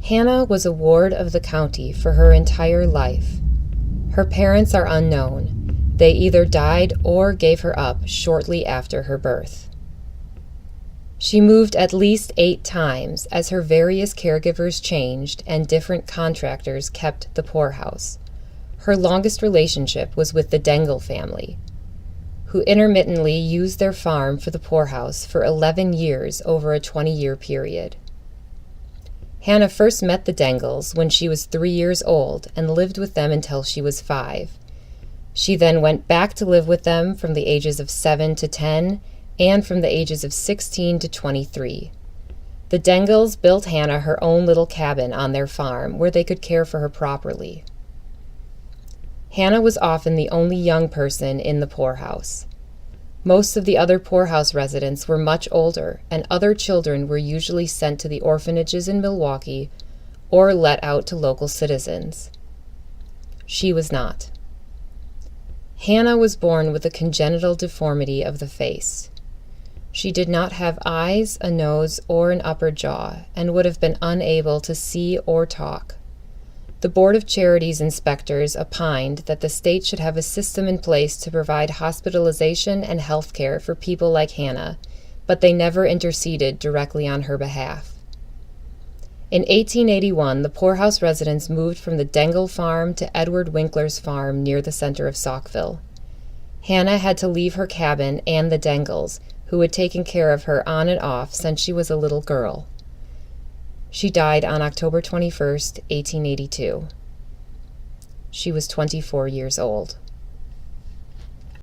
Hannah was a ward of the county for her entire life. Her parents are unknown. They either died or gave her up shortly after her birth. She moved at least 8 times as her various caregivers changed and different contractors kept the poorhouse. Her longest relationship was with the Dengel family, who intermittently used their farm for the poorhouse for 11 years over a 20-year period. Hannah first met the Dengels when she was 3 years old and lived with them until she was 5. She then went back to live with them from the ages of 7 to 10 and from the ages of 16 to 23. The Dengels built Hannah her own little cabin on their farm where they could care for her properly. Hannah was often the only young person in the poorhouse. Most of the other poorhouse residents were much older, and other children were usually sent to the orphanages in Milwaukee or let out to local citizens. She was not. Hannah was born with a congenital deformity of the face. She did not have eyes, a nose, or an upper jaw, and would have been unable to see or talk. The Board of Charities inspectors opined that the state should have a system in place to provide hospitalization and health care for people like Hannah, but they never interceded directly on her behalf. In 1881, the poorhouse residents moved from the Dengel farm to Edward Winkler's farm near the center of Saukville. Hannah had to leave her cabin and the Dengels, who had taken care of her on and off since she was a little girl. She died on October 21, 1882. She was 24 years old.